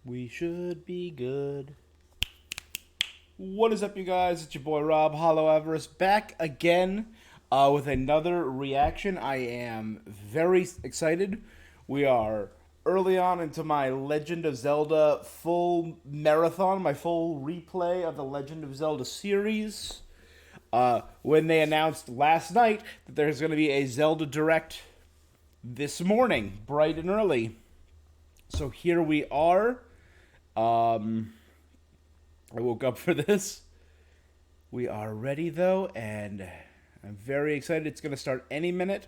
We should be good. What is up, you guys? It's your boy Rob Hollow Everest back again with another reaction. I am very excited. We are early on into my Legend of Zelda full marathon, my full replay of the Legend of Zelda series. When they announced last night that there's going to be a Zelda Direct this morning, bright and early. So here we are. I woke up for this. We are ready, though, and I'm very excited. It's going to start any minute.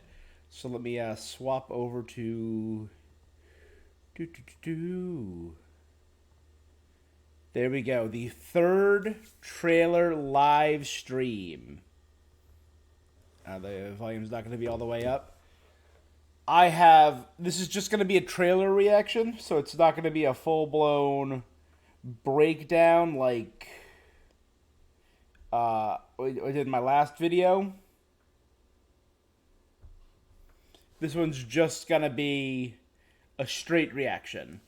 So let me swap over to... There we go. The third trailer live stream. The volume's not going to be all the way up. This is just going to be a trailer reaction, so it's not going to be a full-blown breakdown like I did in my last video. This one's just going to be a straight reaction.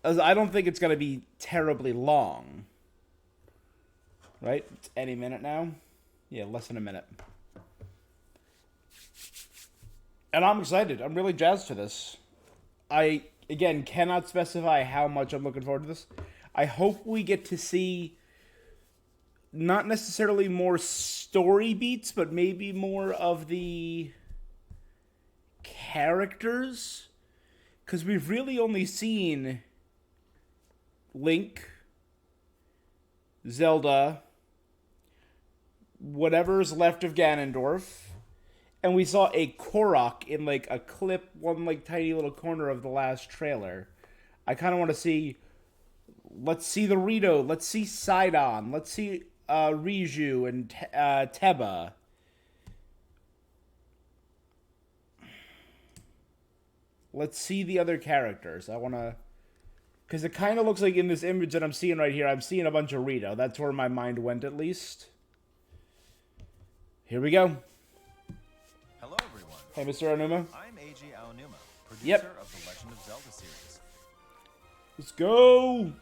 As I don't think it's going to be terribly long. Right? It's any minute now. Yeah, less than a minute. And I'm excited. I'm really jazzed for this. I, again, cannot specify how much I'm looking forward to this. I hope we get to see not necessarily more story beats, but maybe more of the characters. Because we've really only seen Link, Zelda, whatever's left of Ganondorf. And we saw a Korok in, like, a clip, one, like, tiny little corner of the last trailer. I kind of want to see... Let's see the Rito. Let's see Sidon. Let's see Riju and Teba. Let's see the other characters. I want to... Because it kind of looks like in this image that I'm seeing right here, I'm seeing a bunch of Rito. That's where my mind went, at least. Here we go. Hello, everyone. Hey, Mr. Aonuma. I'm Eiji Aonuma, producer Yep. of the Legend of Zelda series. Let's go!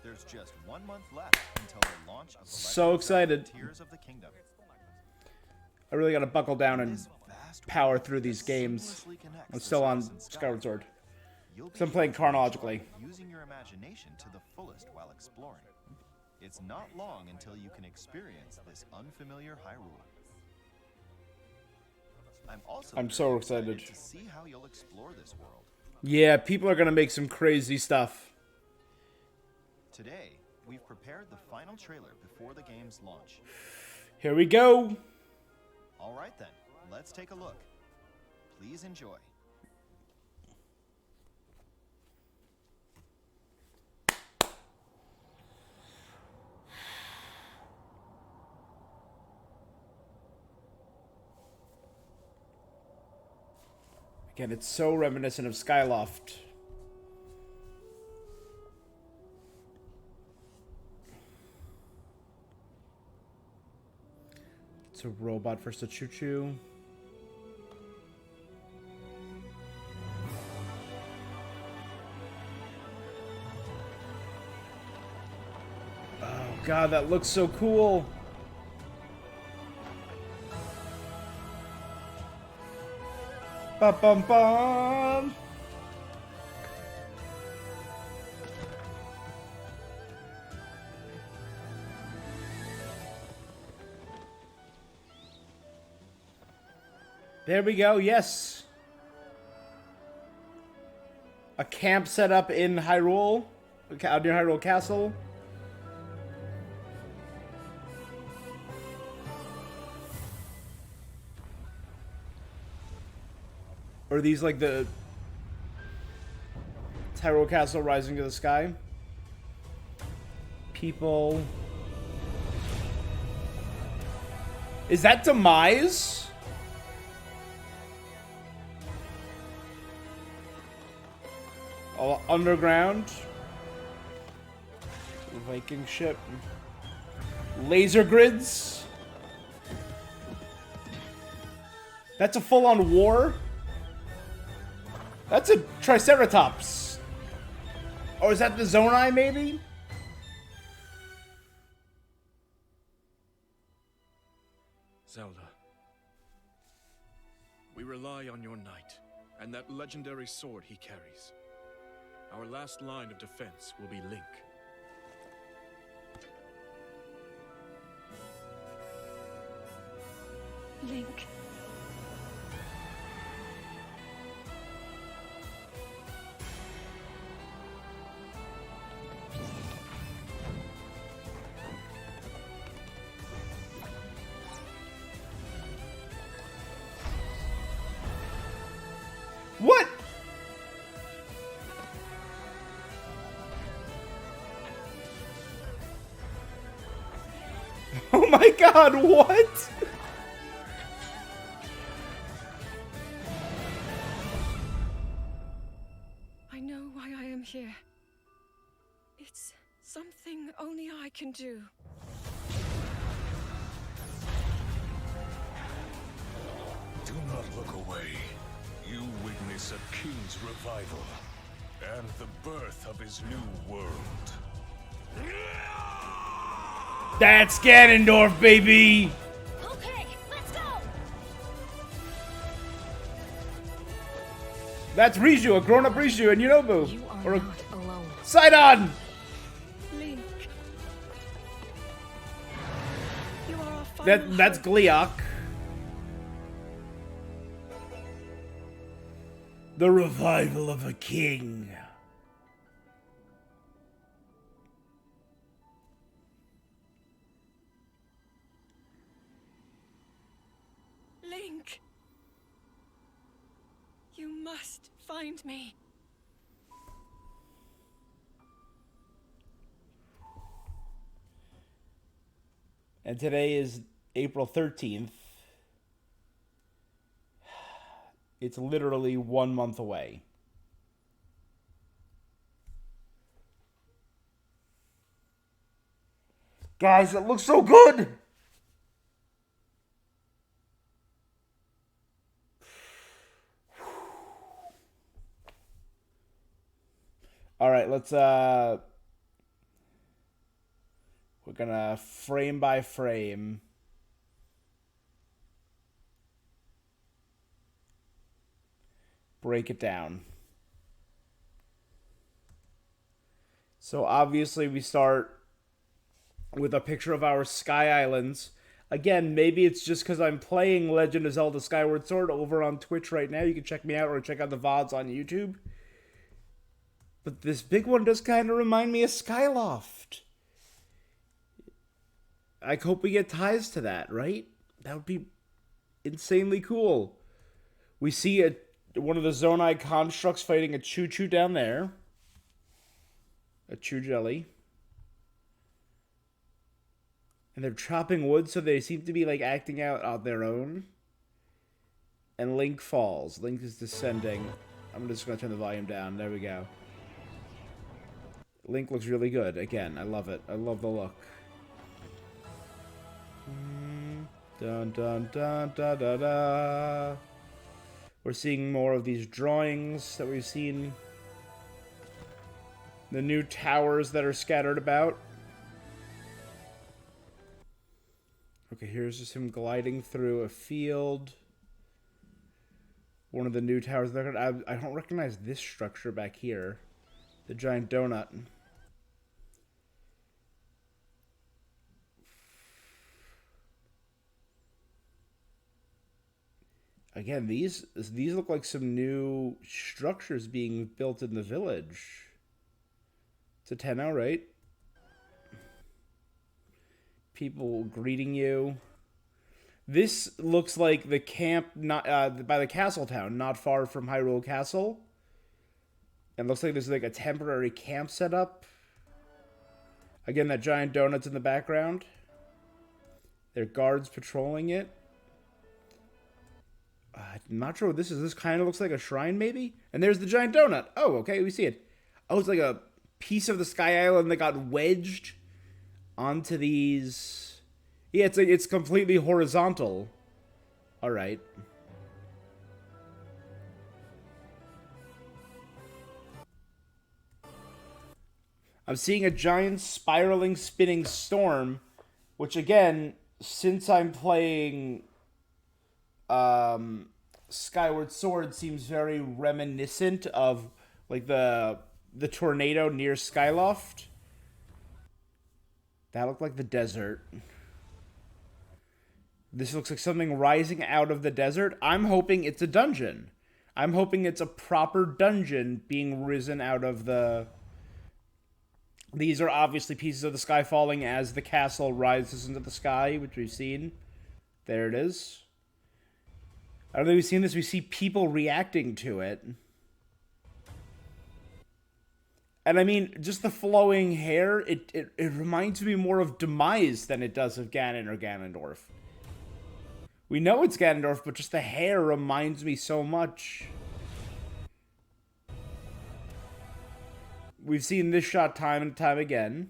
There's just 1 month left until the launch of the So Legend excited. of Zelda Tears of the Kingdom. I really got to buckle down and This vast power world through these that games. seamlessly connects I'm the still on stars and sky. Skyward Sword. You'll be So I'm playing able to enjoy chronologically. using your imagination to the fullest while exploring. It's not long until you can experience this unfamiliar Hyrule. I'm so very excited. to see how you'll explore this world. Yeah, people are going to make some crazy stuff. Today, we've prepared the final trailer before the game's launch. Here we go. All right then, let's take a look. Please enjoy. Again, it's so reminiscent of Skyloft. It's a robot versus a choo-choo. Oh god, that looks so cool. Bum bum bum. There we go, yes. A camp set up in Hyrule, near Hyrule Castle. Or are these like the Hyrule Castle rising to the sky? People. Is that Demise? Oh, underground. Viking ship. Laser grids. That's a full-on war? That's a Triceratops. Or is that the Zonai, maybe? Zelda, we rely on your knight and that legendary sword he carries. Our last line of defense will be Link. Link. What? Oh my god, what? I know why I am here. It's something only I can do. Do not look away. You witness a king's revival and the birth of his new world. That's Ganondorf, baby! Okay, let's go! That's Riju, a grown-up Riju, and Yunobu. You Or are a not alone. Sidon! Link. You are our final That's hope. Gleok. The revival of a king. Link. You must find me. And today is April 13th. It's literally 1 month away. Guys, it looks so good! Alright, let's, we're gonna frame by frame break it down. So obviously we start with a picture of our Sky Islands. Again, maybe it's just because I'm playing Legend of Zelda Skyward Sword over on Twitch right now. You can check me out or check out the VODs on YouTube. But this big one does kind of remind me of Skyloft. I hope we get ties to that, right? That would be insanely cool. We see one of the Zonai constructs fighting a Choo-Choo down there. A Choo Jelly. And they're chopping wood, so they seem to be like acting out on their own. And Link falls. Link is descending. I'm just going to turn the volume down. There we go. Link looks really good. Again, I love it. I love the look. Dun dun dun da da da. We're seeing more of these drawings that we've seen. The new towers that are scattered about. Okay, here's just him gliding through a field. One of the new towers. I don't recognize this structure back here. The giant donut. Again, these look like some new structures being built in the village. It's a Tenno, right? People greeting you. This looks like the camp not by the castle town, not far from Hyrule Castle. And looks like there's like a temporary camp set up. Again, that giant donut's in the background. There are guards patrolling it. I'm not sure what this is. This kind of looks like a shrine, maybe? And there's the giant donut. Oh, okay, we see it. Oh, it's like a piece of the Sky Island that got wedged onto these. Yeah, it's completely horizontal. All right. I'm seeing a giant spiraling spinning storm, which again, since I'm playing Skyward Sword, seems very reminiscent of like the tornado near Skyloft. That looked like the desert. This looks like something rising out of the desert. I'm hoping it's a dungeon. I'm hoping it's a proper dungeon being risen out of the... These are obviously pieces of the sky falling as the castle rises into the sky, which we've seen. There it is. I don't think we've seen this. We see people reacting to it. And I mean, just the flowing hair, it reminds me more of Demise than it does of Ganon or Ganondorf. We know it's Ganondorf, but just the hair reminds me so much. We've seen this shot time and time again.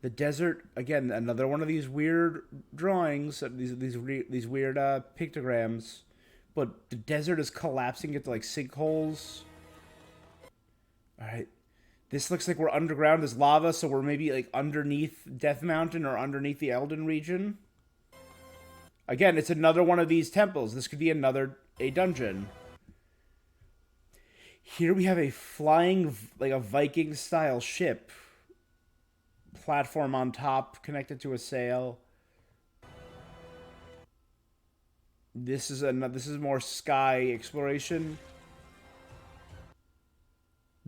The desert, again, another one of these weird drawings, these weird pictograms. But the desert is collapsing into like sinkholes. Alright. This looks like we're underground. There's lava, so we're maybe like underneath Death Mountain or underneath the Elden region. Again, it's another one of these temples. This could be a dungeon. Here we have a flying, like a Viking-style ship. Platform on top, connected to a sail. This is more sky exploration.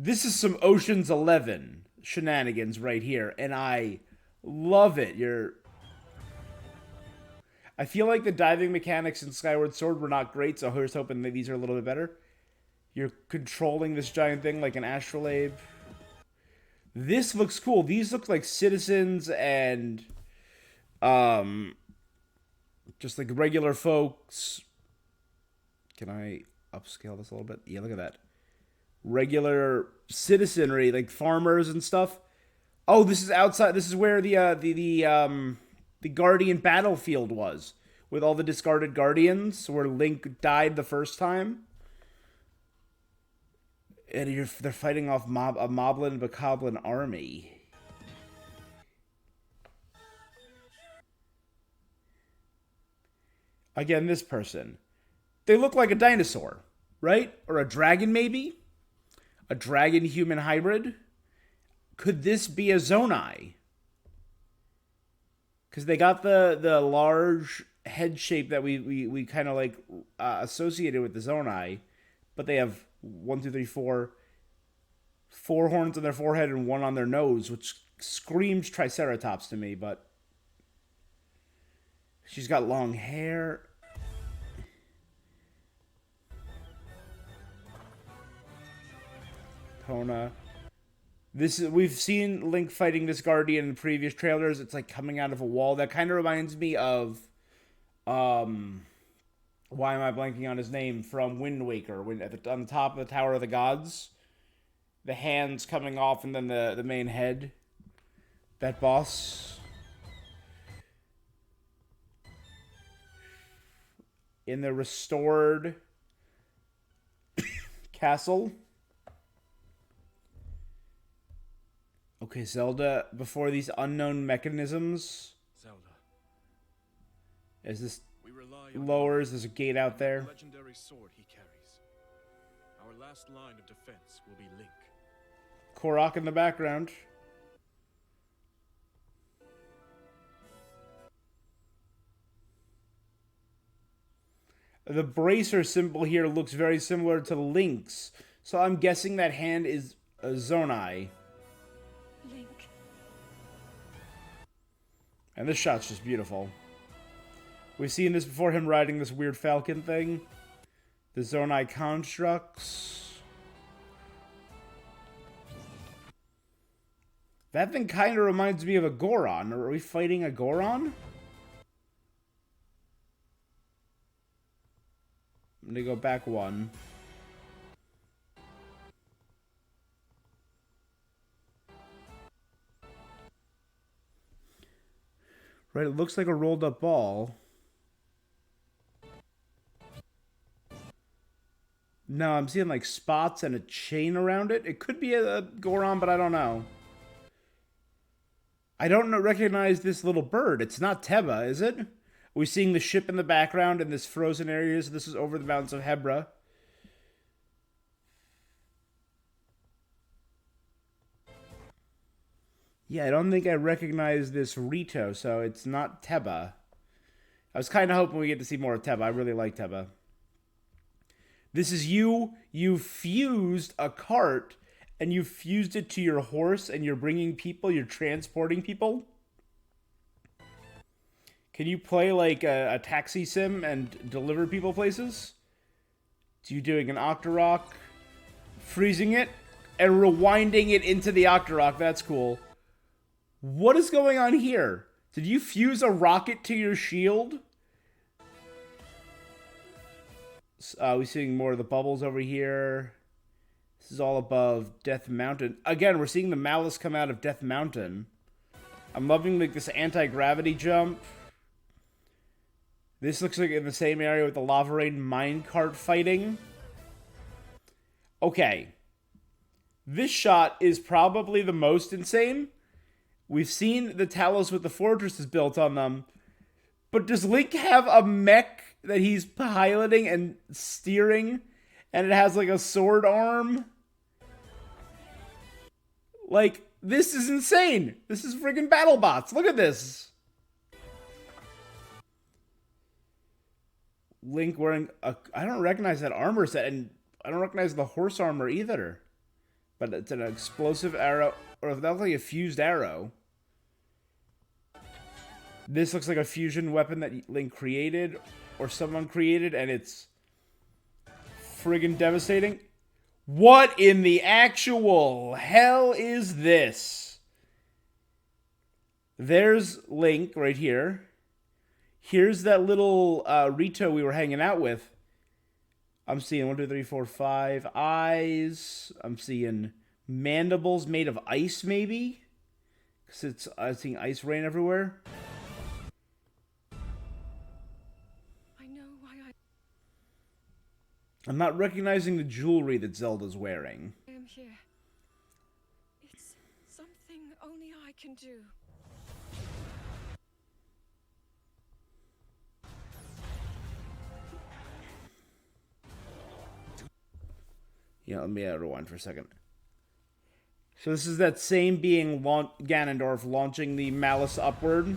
This is some Ocean's 11 shenanigans right here, and I love it. I feel like the diving mechanics in Skyward Sword were not great, so here's hoping that these are a little bit better. You're controlling this giant thing like an astrolabe. This looks cool. These look like citizens and just like regular folks. Can I upscale this a little bit? Yeah, look at that. Regular citizenry, like farmers and stuff. Oh, this is outside. This is where the Guardian battlefield was, with all the discarded Guardians, where Link died the first time. And they're fighting off a Moblin Bokoblin army. Again, this person. They look like a dinosaur, right? Or a dragon, maybe? A dragon-human hybrid? Could this be a Zonai? Because they got the large head shape that we kind of like associated with the Zonai. But they have 1, 2, 3, 4 horns on their forehead and 1 on their nose, which screams Triceratops to me, but she's got long hair. Kona. We've seen Link fighting this Guardian in previous trailers. It's like coming out of a wall. That kind of reminds me of why am I blanking on his name? From Wind Waker, when on the top of the Tower of the Gods, the hands coming off and then the main head. That boss. In the restored castle. Okay, Zelda, before these unknown mechanisms. Zelda. As this We rely on lowers, there's a gate out there. the legendary sword he carries. Our last line of defense will be Link. Korok in the background. The bracer symbol here looks very similar to Link's. So I'm guessing that hand is a Zonai. Link. And this shot's just beautiful. We've seen this before, him riding this weird falcon thing. The Zonai constructs. That thing kind of reminds me of a Goron. Are we fighting a Goron? I'm gonna go back 1. Right, it looks like a rolled up ball. No, I'm seeing like spots and a chain around it. It could be a Goron, but I don't know. I don't recognize this little bird. It's not Teba, is it? We're seeing the ship in the background in this frozen area. So this is over the mountains of Hebra. Yeah, I don't think I recognize this Rito, so it's not Teba. I was kind of hoping we get to see more of Teba. I really like Teba. This is you. You fused a cart, and you fused it to your horse, and you're bringing people. You're transporting people. Can you play like a taxi sim and deliver people places? So you doing an Octorok, freezing it, and rewinding it into the Octorok. That's cool. What is going on here? Did you fuse a rocket to your shield? We're seeing more of the bubbles over here. This is all above Death Mountain. Again, we're seeing the Malice come out of Death Mountain. I'm loving like this anti-gravity jump. This looks like in the same area with the Lava Rain minecart fighting. Okay. This shot is probably the most insane. We've seen the Talos with the fortresses built on them. But does Link have a mech that he's piloting and steering? And it has like a sword arm? Like, this is insane. This is friggin' BattleBots. Look at this. Link wearing a... I don't recognize that armor set. And I don't recognize the horse armor either. But it's an explosive arrow. Or that looks like a fused arrow. This looks like a fusion weapon that Link created. Or someone created. And it's friggin' devastating. What in the actual hell is this? There's Link right here. Here's that little Rito we were hanging out with. I'm seeing 1, 2, 3, 4, 5 eyes. I'm seeing mandibles made of ice, maybe? Because I'm seeing ice rain everywhere. I know why I'm not recognizing the jewelry that Zelda's wearing. I am here. It's something only I can do. Yeah, let me rewind for a second. So this is that same being, Ganondorf, launching the Malice upward.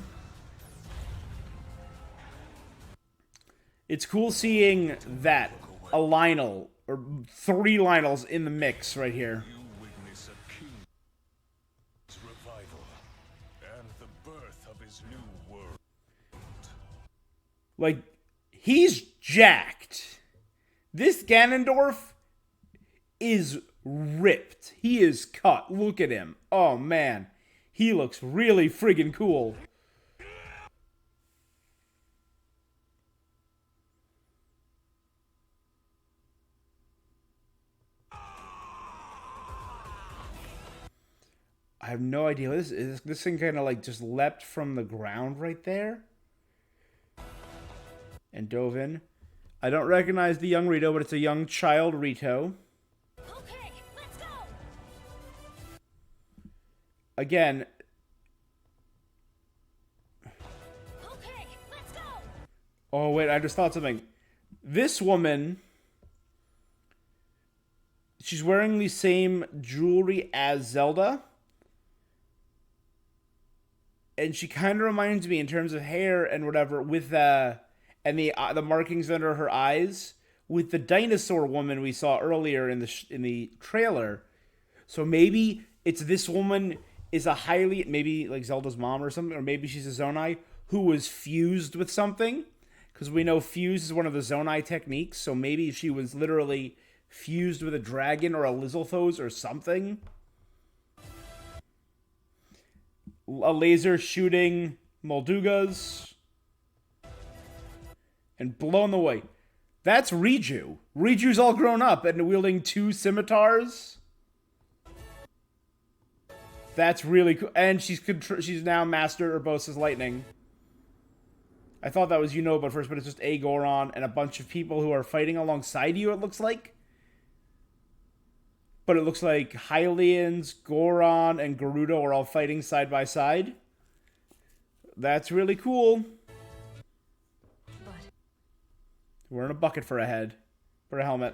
It's cool seeing that. A Lynel, or 3 Lynels in the mix right here. You witness a king's revival and the birth of his new world. Like, he's jacked. This Ganondorf is ripped. He is cut. Look at him. Oh, man. He looks really friggin' cool. I have no idea what this is. This thing kind of like just leapt from the ground right there. And dove in. I don't recognize the young Rito, but it's a young child Rito. Okay, let's go. Again. Okay, let's go. Oh, wait, I just thought something. This woman, she's wearing the same jewelry as Zelda. And she kind of reminds me in terms of hair and whatever with the markings under her eyes with the dinosaur woman we saw earlier in the trailer. So maybe it's this woman is maybe like Zelda's mom or something, or maybe she's a Zonai who was fused with something, because we know fuse is one of the Zonai techniques. So maybe she was literally fused with a dragon or a Lizalfos or something. A laser shooting Moldugas. And blown away. That's Riju. Riju's all grown up and wielding 2 scimitars. That's really cool. And she's now Master Urbosa's Lightning. I thought that was Yunoba at first, but it's just a Goron and a bunch of people who are fighting alongside you, it looks like. but it looks like Hylians, Goron, and Gerudo are all fighting side by side. That's really cool. But We're in a bucket for a head. For a helmet.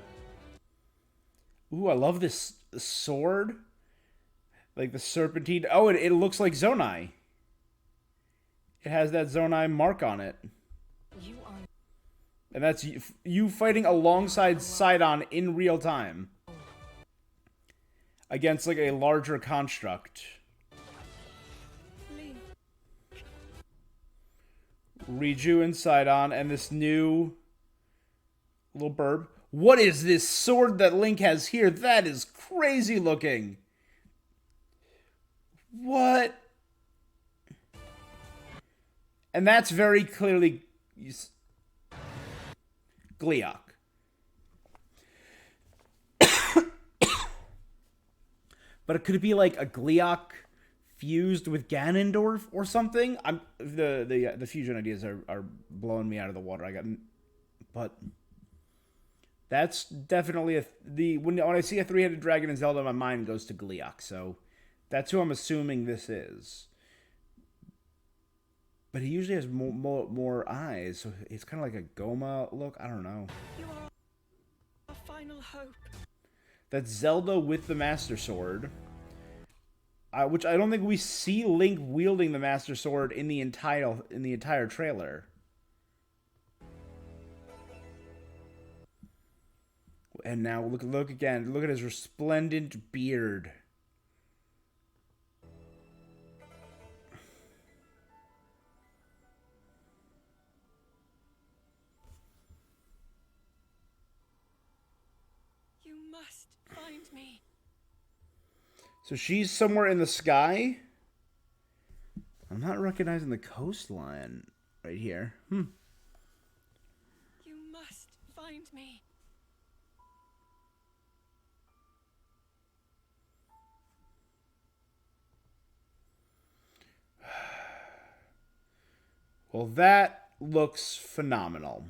Ooh, I love this sword. Like the serpentine. Oh, it looks like Zonai. It has that Zonai mark on it. you are And that's you fighting alongside Sidon in real time. Against like a larger construct. Link. Riju and Sidon and this new little burb. What is this sword that Link has here? That is crazy looking. What? And that's very clearly Gleeok. But could it be like a Gleeok fused with Ganondorf or something? The fusion ideas are blowing me out of the water. But that's definitely when I see a three-headed dragon in Zelda, my mind goes to Gleeok. So that's who I'm assuming this is. But he usually has more eyes, so it's kind of like a Goma look. I don't know. You are our final hope. That's Zelda with the Master Sword. Which I don't think we see Link wielding the Master Sword in the entire trailer. And now look again. Look at his resplendent beard. You must find me. So she's somewhere in the sky. I'm not recognizing the coastline right here. You must find me. Well, that looks phenomenal.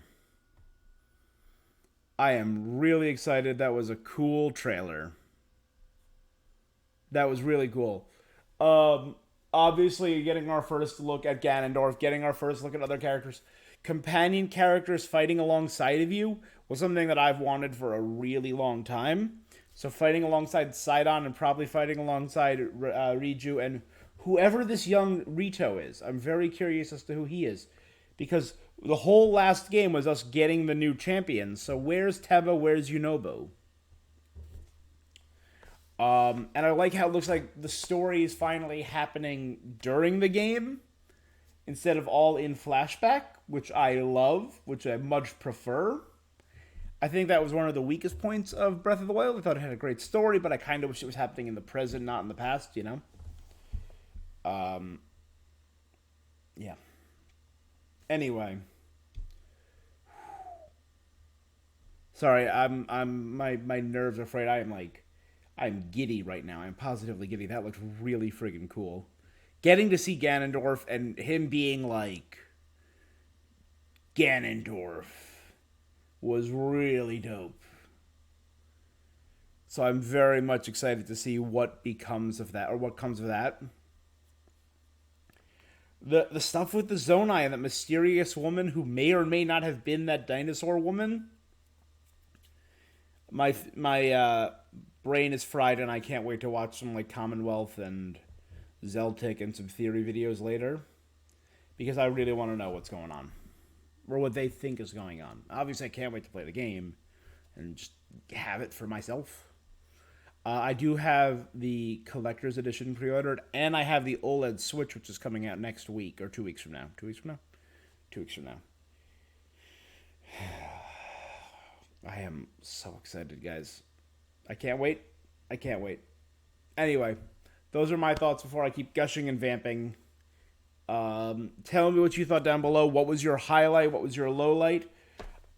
I am really excited. That was a cool trailer. That was really cool. Obviously, getting our first look at Ganondorf, getting our first look at other characters, companion characters fighting alongside of you was something that I've wanted for a really long time. So fighting alongside Sidon and probably fighting alongside Riju and whoever this young Rito is. I'm very curious as to who he is. Because the whole last game was us getting the new champions. So where's Teba? Where's Yunobo? And I like how it looks like the story is finally happening during the game instead of all in flashback, which I love, which I much prefer. I think that was one of the weakest points of Breath of the Wild. I thought it had a great story, but I kind of wish it was happening in the present, not in the past, you know? Yeah. Anyway. Sorry, my nerves are afraid I'm giddy right now. I'm positively giddy. That looks really friggin' cool. Getting to see Ganondorf and him being like Ganondorf was really dope. So I'm very much excited to see what becomes of that, or what comes of that. The stuff with the Zonai and that mysterious woman who may or may not have been that dinosaur woman. My brain is fried, and I can't wait to watch some like Commonwealth and Zeltic and some theory videos later, because I really want to know what's going on, or what they think is going on. Obviously, I can't wait to play the game and just have it for myself. I do have the collector's edition pre-ordered, and I have the OLED Switch, which is coming out next week, or 2 weeks from now. 2 weeks from now? 2 weeks from now. I am so excited, guys. I can't wait. I can't wait. Anyway, those are my thoughts before I keep gushing and vamping. Tell me what you thought down below. What was your highlight? What was your low light?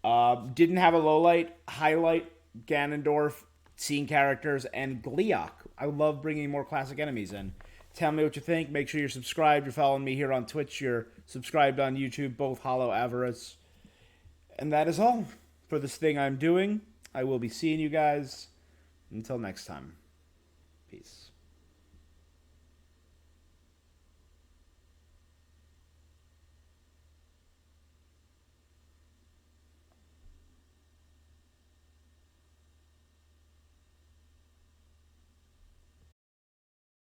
Didn't have a low light. Highlight, Ganondorf, seeing characters, and Gleeok. I love bringing more classic enemies in. Tell me what you think. Make sure you're subscribed. You're following me here on Twitch. You're subscribed on YouTube, both Hollow Avarice. And that is all for this thing I'm doing. I will be seeing you guys Until next time, peace.